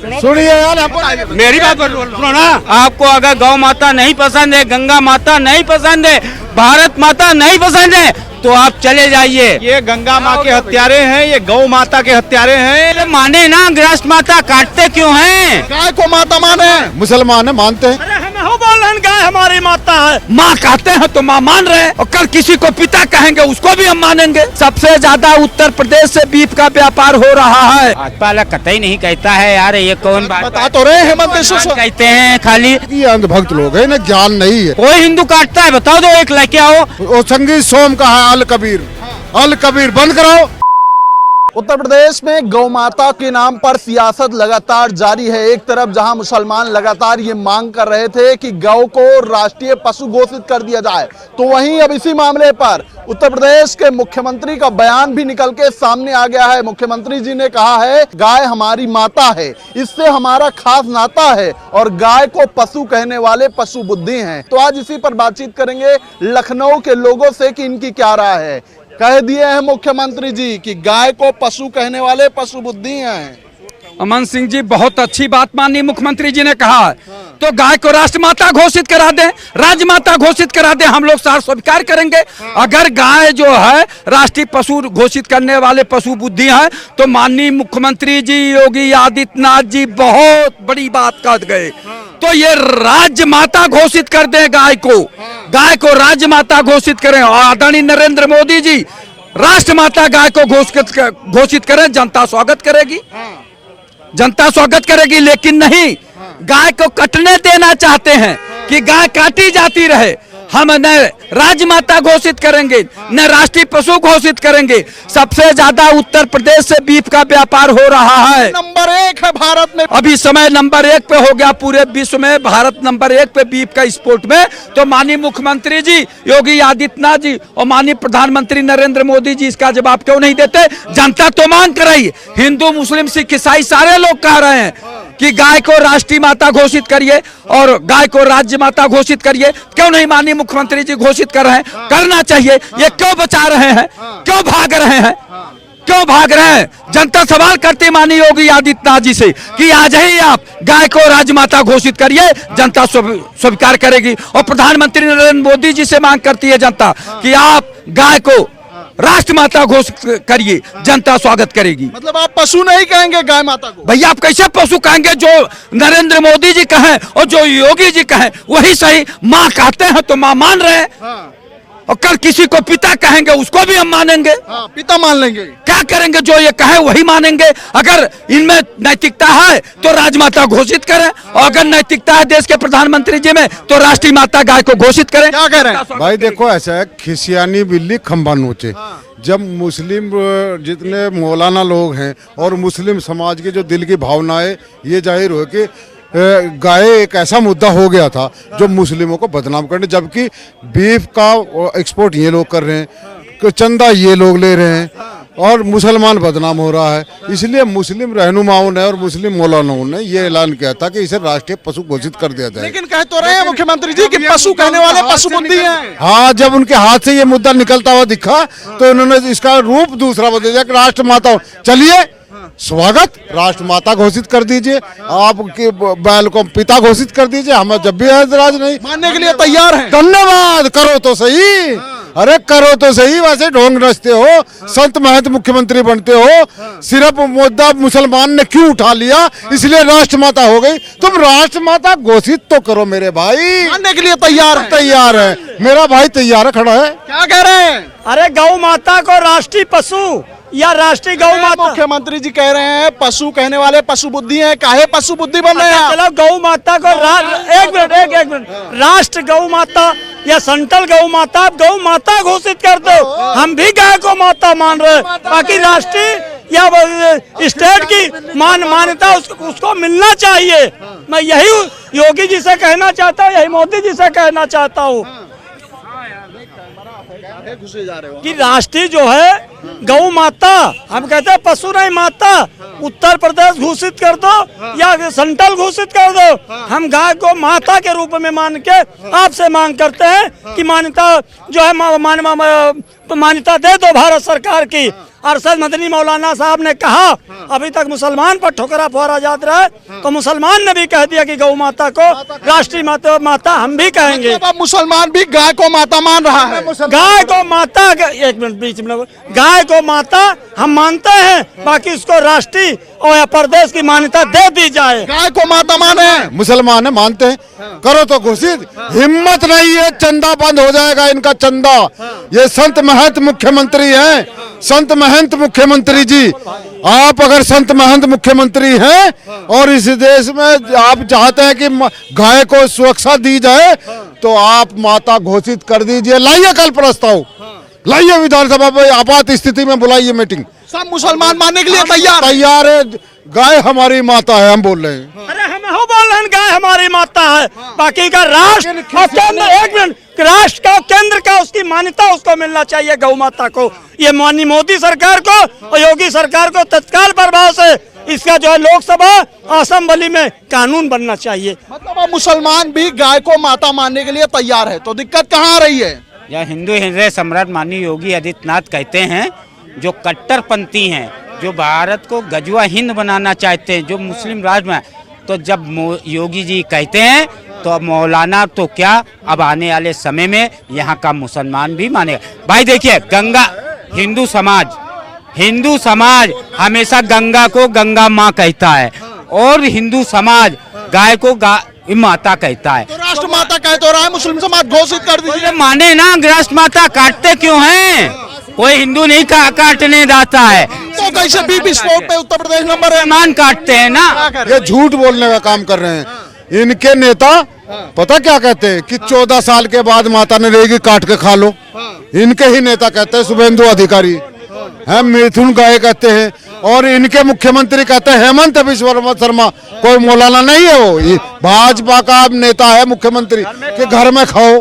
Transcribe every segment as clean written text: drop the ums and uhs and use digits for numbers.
सुनिए यार, मेरी बात सुनो ना। आपको अगर गौ माता नहीं पसंद है, गंगा माता नहीं पसंद है, भारत माता नहीं पसंद है, तो आप चले जाइए। ये गंगा माँ के हत्यारे हैं, ये गौ माता के हत्यारे हैं। माने ना, गृहस्थ माता काटते क्यों हैं? गाय को माता माने, मुसलमान है, मानते हैं। अरे हमें हो बोल रहे हैं गाय हमारी माता है। माँ कहते हैं तो माँ मान रहे हैं, और कल किसी को पिता कहेंगे उसको भी हम मानेंगे। सबसे ज्यादा उत्तर प्रदेश से बीफ का व्यापार हो रहा है। भाजपा कतई नहीं कहता है यार, ये कौन बात बता तो रहे हेमंत बिश्वा कहते हैं खाली। ये अंधभक्त लोग हैं, इन्हें ज्ञान नहीं है। कोई हिंदू काटता है बताओ, दो एक लेके आओ। वो संगीत सोम का है, अल कबीर बंद कराओ। उत्तर प्रदेश में गौ माता के नाम पर सियासत लगातार जारी है। एक तरफ जहां मुसलमान लगातार ये मांग कर रहे थे कि गौ को राष्ट्रीय पशु घोषित कर दिया जाए, तो वहीं अब इसी मामले पर उत्तर प्रदेश के मुख्यमंत्री का बयान भी निकल के सामने आ गया है। मुख्यमंत्री जी ने कहा है, गाय हमारी माता है, इससे हमारा खास नाता है, और गाय को पशु कहने वाले पशु बुद्धि हैं। तो आज इसी पर बातचीत करेंगे लखनऊ के लोगों से कि इनकी क्या राय है। कह दिए हैं मुख्यमंत्री जी कि गाय को पशु कहने वाले पशु बुद्धि हैं। अमन सिंह जी, बहुत अच्छी बात माननीय मुख्यमंत्री जी ने कहा। तो गाय को राष्ट्रमाता घोषित करा दें, राजमाता घोषित करा दें, हम लोग सार स्वीकार करेंगे। अगर गाय जो है राष्ट्रीय पशु घोषित करने वाले पशु बुद्धि है, तो माननीय मुख्यमंत्री जी योगी आदित्यनाथ जी बहुत बड़ी बात कह गए। तो ये राज्य माता घोषित कर दें गाय को राज्य माता घोषित करें, और आदरणीय नरेंद्र मोदी जी राष्ट्रमाता गाय को घोषित करें। जनता स्वागत करेगी, जनता स्वागत करेगी। लेकिन नहीं, गाय को कटने देना चाहते हैं कि गाय काटी जाती रहे। हम न राजमाता घोषित करेंगे, न राष्ट्रीय पशु घोषित करेंगे। सबसे ज्यादा उत्तर प्रदेश से बीफ का व्यापार हो रहा है। नंबर 1 है भारत में, अभी समय नंबर 1 पे हो गया पूरे विश्व में, भारत नंबर 1 पे बीफ का एक्सपोर्ट में। तो माननीय मुख्यमंत्री जी योगी आदित्यनाथ जी और माननीय प्रधानमंत्री नरेंद्र मोदी जी इसका जवाब क्यों नहीं देते? जनता तो मांग कर रही है, हिंदू मुस्लिम सिख ईसाई सारे लोग कह रहे हैं कि गाय को राष्ट्रीय माता घोषित करिए और गाय को राज्य माता घोषित करिए। क्यों नहीं माननीय मुख्यमंत्री जी घोषित कर रहे हैं? करना चाहिए। ये क्यों बचा रहे हैं, क्यों भाग रहे हैं, क्यों भाग रहे हैं? जनता सवाल करती है माननीय योगी आदित्यनाथ जी से कि आज ही आप गाय को राजमाता घोषित करिए, जनता स्वीकार करेगी। और प्रधानमंत्री नरेंद्र मोदी जी से मांग करती है जनता कि आप गाय को राष्ट्रमाता घोषित करिए, जनता स्वागत करेगी। मतलब आप पशु नहीं कहेंगे गाय माता को? भैया आप कैसे पशु कहेंगे? जो नरेंद्र मोदी जी कहें और जो योगी जी कहें वही सही। माँ कहते हैं तो माँ मान रहे हैं, और कल किसी को पिता कहेंगे उसको भी हम मानेंगे। पिता मान लेंगे। क्या करेंगे? जो ये कहे वही मानेंगे। अगर इनमें नैतिकता है तो राजमाता घोषित करें, और अगर नैतिकता है देश के प्रधानमंत्री जी में तो राष्ट्रीय माता गाय को घोषित करें। क्या कह रहे हैं भाई? देखो ऐसा है, खिसियानी बिल्ली खंभा नोचे। जब मुस्लिम जितने मौलाना लोग हैं और मुस्लिम समाज के जो दिल की भावनाएं, ये जाहिर हो कि गाय एक ऐसा मुद्दा हो गया था जो मुस्लिमों को बदनाम करने, जबकि बीफ का एक्सपोर्ट ये लोग कर रहे हैं, चंदा ये लोग ले रहे हैं, और मुसलमान बदनाम हो रहा है। इसलिए मुस्लिम रहनुमाओं ने और मुस्लिम मौलानाओं ने ये ऐलान किया था कि इसे राष्ट्रीय पशु घोषित कर दिया जाए। लेकिन कह तो रहे हैं मुख्यमंत्री जी कि पशु कहने वाले पशु बुद्धि हैं। हाँ, जब उनके हाथ से ये मुद्दा निकलता हुआ दिखा तो उन्होंने इसका रूप दूसरा बदल दिया कि राष्ट्र माता। चलिए, स्वागत, राष्ट्र माता घोषित कर दीजिए, आपके बैल को पिता घोषित कर दीजिए, हमें जब भी ऐतराज नहीं, मानने के लिए तैयार हैं। धन्यवाद। करो तो सही, अरे करो तो सही। वैसे ढोंग रचते हो, संत महंत मुख्यमंत्री बनते हो। सिर्फ मुद्दा मुसलमान ने क्यों उठा लिया, इसलिए राष्ट्र माता हो गई। तुम राष्ट्र माता घोषित तो करो मेरे भाई। मानने के लिए तैयार है, मेरा भाई तैयार है, खड़ा है। क्या कह रहे हैं? अरे गौ माता को राष्ट्रीय पशु या राष्ट्रीय गौ माता। मुख्यमंत्री जी कह रहे हैं पशु कहने वाले पशु बुद्धि हैं। काहे पशु बुद्धि बन रहे हैं? चलो गौ माता को एक मिनट राष्ट्र गौ माता या सेंट्रल गौ माता, आप गौ माता घोषित कर दो। हम भी गाय को माता मान रहे हैं, बाकी राष्ट्रीय या स्टेट की मान्यता उसको मिलना चाहिए। मैं यही योगी जी से कहना चाहता हूँ, यही मोदी जी से कहना चाहता हूँ कि राष्ट्रीय जो है गौ माता, हम कहते हैं पशु नहीं माता, उत्तर प्रदेश घोषित कर दो या सेंट्रल घोषित कर दो। हम गाय को माता के रूप में मान के आपसे मांग करते हैं कि मान्यता जो है मान्यता दे दो भारत सरकार की। अरशद मदनी मौलाना साहब ने कहा अभी तक मुसलमान पर ठोकरा फोरा जात रहा है, तो मुसलमान ने भी कह दिया कि गौ माता को राष्ट्रीय माता हम भी कहेंगे। अब मुसलमान भी गाय को माता मान रहा है। गाय को माता, एक मिनट बीच में, गाय को माता हम मानते हैं, बाकी उसको राष्ट्रीय और प्रदेश की मान्यता दे दी जाए। गाय को माता माने मुसलमान है, मानते हैं, करो तो घोषित। हिम्मत नहीं है, चंदा बंद हो जाएगा इनका चंदा। ये संत महंत मुख्यमंत्री हैं, संत महंत मुख्यमंत्री जी। आप अगर संत महंत मुख्यमंत्री हैं और इस देश में आप चाहते हैं कि गाय को सुरक्षा दी जाए, तो आप माता घोषित कर दीजिए। लाइए कल प्रस्ताव, लाइए विधानसभा में, आपात स्थिति में बुलाइए मीटिंग। सब मुसलमान मानने के लिए तैयार है। गाय हमारी माता है, हम बोल रहे हैं। अरे हम हो बोल रहे हैं गाय हमारी माता है, बाकी का राष्ट्र और केंद्र, एक मिनट, राष्ट्र का केंद्र का उसकी मान्यता उसको मिलना चाहिए गौ माता को। ये माननीय मोदी सरकार को और योगी सरकार को तत्काल प्रभाव से इसका जो है लोकसभा असेंबली में कानून बनना चाहिए। मतलब अब मुसलमान भी गाय को माता मानने के लिए तैयार है, तो दिक्कत कहाँ आ रही है? यह हिंदू हृदय सम्राट माननीय योगी आदित्यनाथ कहते हैं, जो कट्टरपंथी हैं, जो भारत को गजवा हिंद बनाना चाहते हैं, जो मुस्लिम राज में, तो जब योगी जी कहते हैं तो अब मौलाना तो क्या, अब आने वाले समय में यहाँ का मुसलमान भी मानेगा। भाई देखिए, गंगा, हिंदू समाज हमेशा गंगा को गंगा माँ कहता है और हिंदू समाज गाय को माता कहता है। तो राष्ट्र माता कह तो रहा है, मुस्लिम समाज घोषित कर दीजिए। माने ना, राष्ट्र माता काटते क्यों हैं? कोई हिंदू नहीं काटने जाता है, तो कैसे बीप विस्फोट पे उत्तर प्रदेश नंबर है? मान काटते हैं ना। ये झूठ बोलने का काम कर रहे हैं। इनके नेता पता क्या कहते हैं कि 14 साल के बाद माता ने रहेगी, काट के खा लो। इनके ही नेता कहते हैं, शुभेंदु अधिकारी है, मिथुन गाय कहते हैं, और इनके मुख्यमंत्री कहते हैं हेमंत बिश्व शर्मा। कोई मौलाना नहीं है, वो भाजपा का नेता है मुख्यमंत्री, कि घर में खाओ।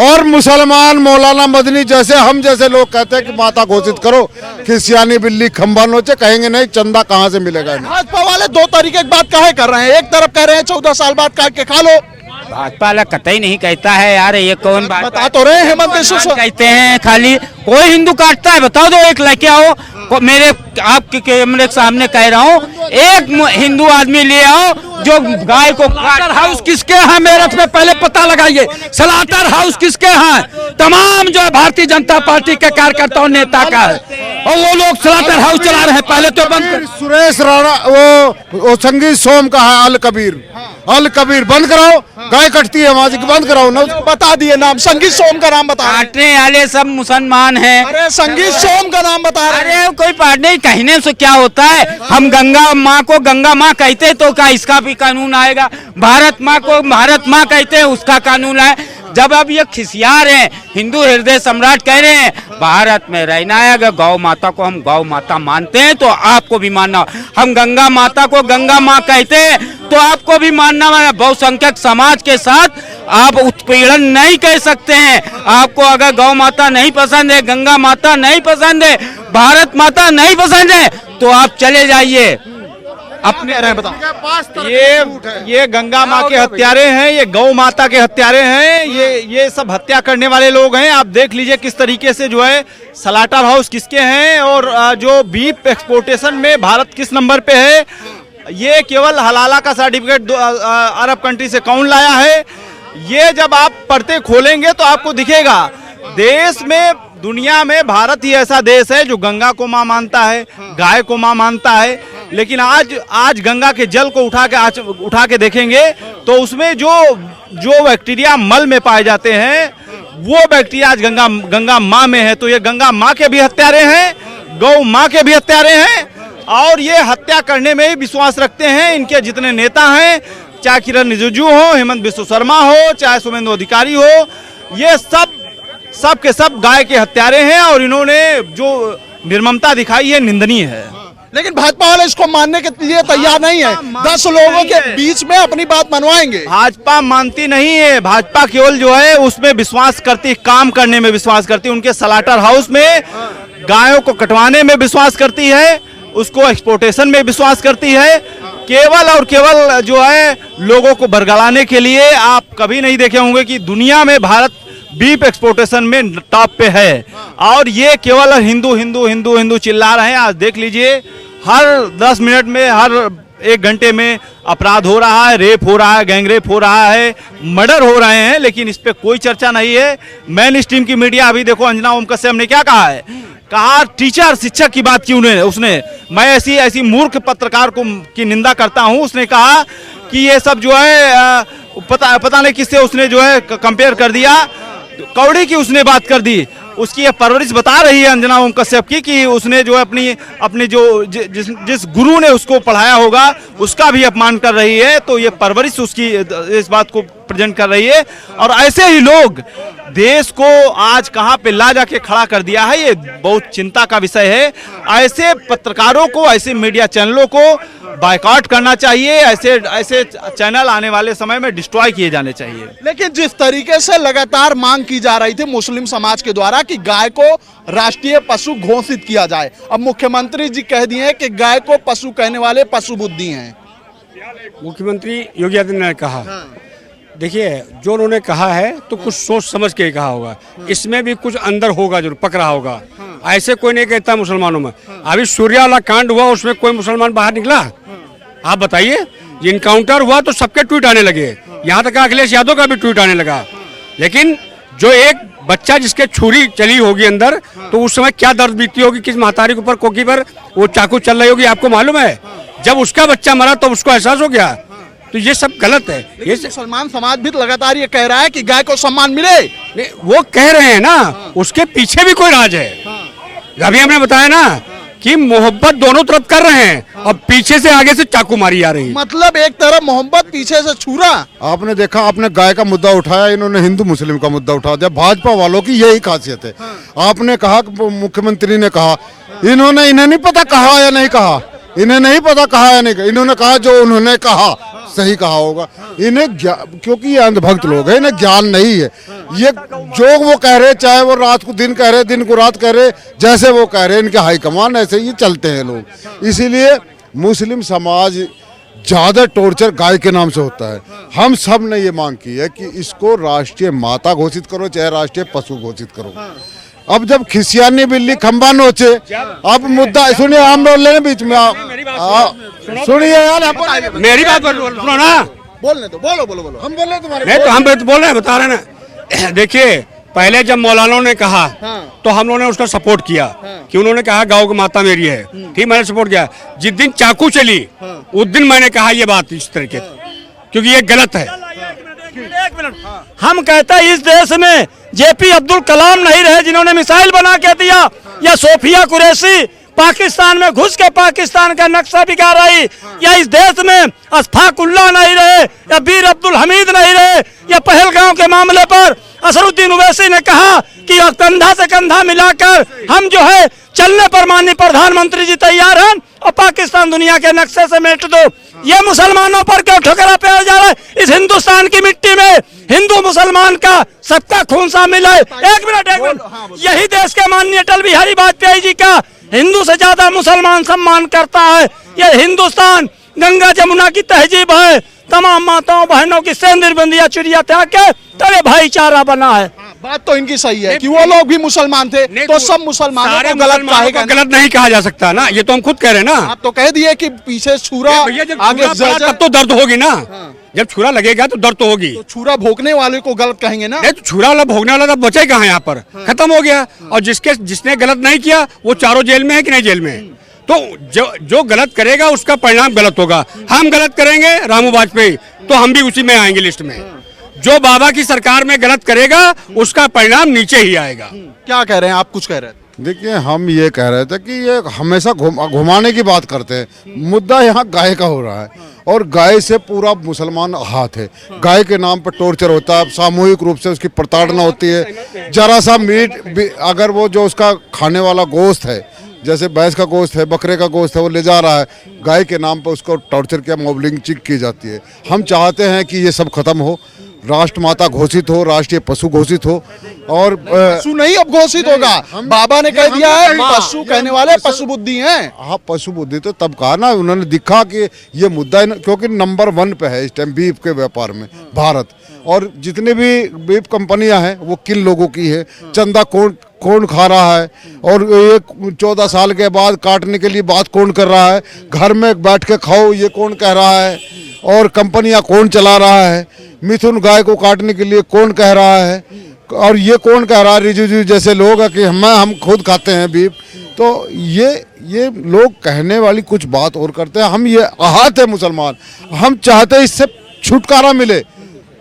और मुसलमान मौलाना मदनी जैसे हम जैसे लोग कहते हैं कि माता घोषित करो, खिसियानी बिल्ली खंबा नोचे, कहेंगे नहीं, चंदा कहाँ से मिलेगा। भाजपा वाले दो तरीके की बात काहे कर रहे हैं? एक तरफ कह रहे हैं 14 साल बाद काट के खा लो, भाजपा वाला कतई नहीं कहता है यार। ये कौन बता तो रहे हैं, हेमंत बिश्व कहते हैं खाली। कोई हिंदू काटता है? बताओ दो, एक लेके आओ, मेरे आपके कैमरे के सामने कह रहा हूँ, एक हिंदू आदमी ले आओ जो गाय को। स्लाटर हाउस किसके हैं मेरठ में, पहले पता लगाइए। स्लाटर हाउस किसके हैं? तमाम जो है भारतीय जनता पार्टी के कार्यकर्ताओं नेता का है, और वो लोग स्लाटर हाउस चला रहे हैं। पहले तो बंद। सुरेश राणा, वो संगीत सोम का है, अल कबीर बंद कराओ। गाय कटती है वहां से, बंद कराओ ना। बता दिए नाम, संगीत सोम का नाम बता। काटने वाले सब मुसलमान हैं। अरे संगीत सोम का नाम बता रहे हैं। अरे कोई पाटने कहने से क्या होता है? हम गंगा माँ को गंगा माँ कहते तो क्या इसका भी कानून आएगा? भारत माँ को भारत माँ कहते हैं, उसका कानून आए। जब अब ये खिसिया रहे हैं, हिंदू हृदय सम्राट कह रहे हैं भारत में रहना है, अगर गौ माता को हम गौ माता मानते हैं तो आपको भी मानना। हम गंगा माता को गंगा माँ कहते हैं तो आपको भी मानना है। बहुसंख्यक समाज के साथ आप उत्पीड़न नहीं कह सकते हैं। आपको अगर गौ माता नहीं पसंद है, गंगा माता नहीं पसंद है, भारत माता नहीं पसंद है, तो आप चले जाइए अपने। ये गंगा माँ के हत्यारे हैं, ये गौ माता के हत्यारे हैं, ये सब हत्या करने वाले लोग हैं। आप देख लीजिए किस तरीके से जो है स्लाटर हाउस किसके हैं, और जो बीफ एक्सपोर्टेशन में भारत किस नंबर पे है। ये केवल हलाला का सर्टिफिकेट अरब कंट्री से कौन लाया है? ये जब आप पर्दे खोलेंगे तो आपको दिखेगा। देश में, दुनिया में भारत ही ऐसा देश है जो गंगा को माँ मानता है, गाय को माँ मानता है। लेकिन आज गंगा के जल को उठा के देखेंगे तो उसमें जो बैक्टीरिया मल में पाए जाते हैं, वो बैक्टीरिया आज गंगा माँ में है। तो ये गंगा माँ के भी हत्यारे हैं, गौ माँ के भी हत्यारे हैं, और ये हत्या करने में ही विश्वास रखते हैं। इनके जितने नेता हैं, चाहे किरण रिजिजू हो, हेमंत बिश्व शर्मा हो, चाहे शुभेंदु अधिकारी हो, ये सब के सब गाय के हत्यारे हैं। और इन्होंने जो निर्ममता दिखाई है, निंदनीय है। लेकिन भाजपा वाले इसको मानने के लिए तैयार नहीं है। 10 लोगों के बीच में अपनी बात मनवाएंगे। भाजपा मानती नहीं है। भाजपा केवल जो है उसमें विश्वास करती, काम करने में विश्वास करती। उनके स्लाटर हाउस में गायों को कटवाने में विश्वास करती है, उसको एक्सपोर्टेशन में विश्वास करती है। केवल और केवल जो है लोगों को बरगलाने के लिए। आप कभी नहीं देखे होंगे कि दुनिया में भारत बीफ एक्सपोर्टेशन में टॉप पे है। और ये केवल हिंदू हिंदू हिंदू हिंदू चिल्ला रहे हैं। आज देख लीजिए, हर 10 मिनट में, हर 1 घंटे में अपराध हो रहा है, रेप हो रहा है, गैंगरेप हो रहा है, मर्डर हो रहे हैं, लेकिन इस पे कोई चर्चा नहीं है। मेन स्ट्रीम की मीडिया, अभी देखो अंजना ओम कश्यप ने क्या कहा है, कहा टीचर शिक्षक की बात की उसने मैं ऐसी मूर्ख पत्रकार की निंदा करता हूं। उसने कहा कि ये सब जो है पता नहीं किससे उसने जो है कंपेयर कर दिया, कौड़ी की उसने बात कर दी। उसकी ये परवरिश बता रही है अंजना ओम कश्यप की कि उसने जो अपनी जो जिस गुरु ने उसको पढ़ाया होगा उसका भी अपमान कर रही है। तो ये परवरिश उसकी इस बात को प्रेजेंट कर रही है। और ऐसे ही लोग देश को आज कहां पे ला जाके खड़ा कर दिया है, ये बहुत चिंता का विषय है। ऐसे पत्रकारों को, ऐसे मीडिया चैनलों को बायकॉट करना चाहिए। ऐसे चैनल आने वाले समय में डिस्ट्रॉय किए जाने चाहिए। लेकिन जिस तरीके से लगातार मांग की जा रही थी मुस्लिम समाज के द्वारा कि गाय को राष्ट्रीय पशु घोषित किया जाए, अब मुख्यमंत्री जी कह दिए कि गाय को पशु कहने वाले पशु बुद्धि हैं। मुख्यमंत्री योगी आदित्यनाथ ने कहा, देखिए जो उन्होंने कहा है तो कुछ सोच समझ के कहा होगा, इसमें भी कुछ अंदर होगा, जरूर पक रहा होगा। ऐसे कोई नहीं कहता मुसलमानों में। अभी सूर्या वाला कांड हुआ, उसमें कोई मुसलमान बाहर निकला? आप बताइए। इनकाउंटर हुआ तो सबके ट्वीट आने लगे, यहाँ तक अखिलेश यादव का भी ट्वीट आने लगा। लेकिन जो एक बच्चा जिसके छुरी चली होगी अंदर, तो उस समय क्या दर्द बीती होगी, किस महतारी के ऊपर, कोकी पर वो चाकू चल रही होगी, आपको मालूम है? जब उसका बच्चा मरा तो उसको एहसास हो गया। तो ये सब गलत है। ये मुसलमान समाज भी लगातार ये कह रहा है कि गाय को सम्मान मिले। नहीं, वो कह रहे हैं ना, उसके पीछे भी कोई राज है। अभी हमने बताया ना कि मोहब्बत दोनों तरफ कर रहे हैं और पीछे से आगे से चाकू मारी जा रही है। मतलब एक तरफ मोहब्बत, पीछे से छुरा। आपने देखा, आपने गाय का मुद्दा उठाया, इन्होंने हिंदू मुस्लिम का मुद्दा उठा दिया। भाजपा वालों की यही खासियत है। आपने कहा, मुख्यमंत्री ने कहा, इन्हें नहीं पता कहा या नहीं कहा, इन्हें नहीं पता कहा या नहीं कहा, इन्होंने कहा जो उन्होंने कहा सही कहा होगा। इन्हें क्योंकि ये अंधभक्त लोग हैं, इन्हें ज्ञान नहीं है। ये जो वो कह रहे, चाहे वो रात को दिन कह रहे, दिन को रात कह रहे, जैसे वो कह रहे, इनके हाईकमान ऐसे ही चलते हैं लोग। इसीलिए मुस्लिम समाज ज्यादा टॉर्चर गाय के नाम से होता है। हम सब ने ये मांग की है कि इसको राष्ट्रीय माता घोषित करो, चाहे राष्ट्रीय पशु घोषित करो। अब जब खिसियानी बिल्ली खंबा नोचे, अब मुद्दा सुनिए, हम बोल रहे हैं बीच में, सुनिए यार, मेरी बात सुनो ना, बोलने दो, बोलो। हम बोल रहे हैं तुम्हारे। नहीं तो हम बोल रहे हैं, बता रहे हैं ना। देखिए, पहले जब मौलाना ने कहा तो हम लोगों ने उसका सपोर्ट किया कि उन्होंने कहा गौ की माता मेरी है, ठीक, मैंने सपोर्ट किया। जिस दिन चाकू चली उस दिन मैंने कहा ये बात इस तरीके, क्योंकि ये गलत है। एक मिनट, हम कहते हैं इस देश में जेपी अब्दुल कलाम नहीं रहे जिन्होंने मिसाइल बना के दिया, या सोफिया कुरैशी पाकिस्तान में घुस के पाकिस्तान का नक्शा बिगाड़ रही, या इस देश में अशफाकुल्लाह नहीं रहे, या बीर अब्दुल हमीद नहीं रहे, या पहलगांव के मामले पर असरुद्दीन ओवैसी ने कहा कि कंधा से कंधा मिलाकर हम जो है चलने पर माननीय प्रधानमंत्री जी तैयार हैं और पाकिस्तान दुनिया के नक्शे से मेट दो। ये मुसलमानों पर क्यों ठुकरा पेड़ा जा रहा है? इस हिंदुस्तान की मिट्टी में हिंदू मुसलमान का सबका खून शामिल है। एक मिनट, यही देश के माननीय अटल बिहारी वाजपेयी जी का हिंदू से ज्यादा मुसलमान सम्मान करता है। ये हिंदुस्तान गंगा जमुना की तहजीब है, तमाम माताओं बहनों की सेंदूर बंदिया चिड़िया त्याग के तबे भाईचारा बना है। बात तो इनकी सही है कि वो लोग भी मुसलमान थे, तो सब मुसलमानों को गलत नहीं कहा जा सकता ना, ये तो हम खुद कह रहे हैं ना। आप तो कह दिए कि पीछे छुरा, आगे तब तो दर्द होगी ना। जब छुरा लगेगा तो दर्द तो होगी। तो छुरा भोगने वाले को गलत कहेंगे ना? नहीं तो छुरा वाला भोगने वाला तो बचे कहाँ, यहाँ पर खत्म हो गया। और जिसने गलत नहीं किया वो चारों जेल में है कि नहीं जेल में? तो जो गलत करेगा उसका परिणाम गलत होगा। हम गलत करेंगे रामू वाजपेयी, तो हम भी उसी में आएंगे लिस्ट में। जो बाबा की सरकार में गलत करेगा उसका परिणाम नीचे ही आएगा। क्या कह रहे हैं आप? कुछ कह रहे थे। देखिए, हम ये कह रहे थे कि ये हमेशा घुमाने की बात करते हैं। मुद्दा यहाँ गाय का हो रहा है और गाय से पूरा मुसलमान हाथ है। गाय के नाम पर टॉर्चर होता है, सामूहिक रूप से उसकी प्रताड़ना होती है। जरा सा मीट अगर वो जो उसका खाने वाला गोश्त है, जैसे भैंस का गोश्त है, बकरे का गोश्त है, वो ले जा रहा है, गाय के नाम पर उसको टॉर्चर किया, मॉबलिंग की जाती है। हम चाहते हैं कि ये सब खत्म हो, राष्ट्रमाता घोषित हो, राष्ट्रीय पशु घोषित हो। और पशु नहीं अब घोषित होगा, बाबा ने कह दिया है पशु कहने वाले पशु बुद्धि हैं। हाँ, पशु बुद्धि तो तब कहा ना, उन्होंने दिखा कि ये मुद्दा, क्योंकि नंबर 1 पे है इस टाइम बीफ के व्यापार में भारत। और जितनी भी बीफ कंपनियां हैं वो किन लोगों की है, चंदा कौन खा रहा है, और ये 14 साल के बाद काटने के लिए बात कौन कर रहा है, घर में बैठ के खाओ ये कौन कह रहा है, और कंपनियां कौन चला रहा है, मिथुन गाय को काटने के लिए कौन कह रहा है, और ये कौन कह रहा है रिजिजू जैसे लोग कि हम खुद खाते हैं बीफ। तो ये लोग कहने वाली कुछ बात और करते हैं। हम ये आहत है मुसलमान, हम चाहते हैं इससे छुटकारा मिले,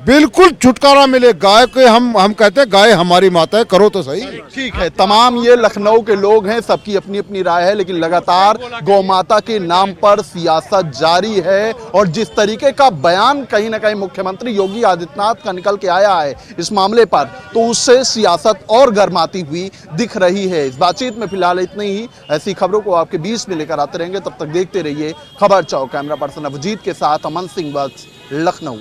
बिल्कुल छुटकारा मिले गाय के। हम कहते हैं गाय हमारी माता है, करो तो सही। ठीक है, तमाम ये लखनऊ के लोग हैं, सबकी अपनी अपनी राय है, लेकिन लगातार गौ माता के नाम पर सियासत जारी है। और जिस तरीके का बयान कहीं ना कहीं मुख्यमंत्री योगी आदित्यनाथ का निकल के आया है इस मामले पर, तो उससे सियासत और गर्माती हुई दिख रही है। इस बातचीत में फिलहाल इतनी ही। ऐसी खबरों को आपके बीच में लेकर आते रहेंगे, तब तक देखते रहिए खबर चौक। कैमरा पर्सन अभिजीत के साथ अमन सिंह, लखनऊ।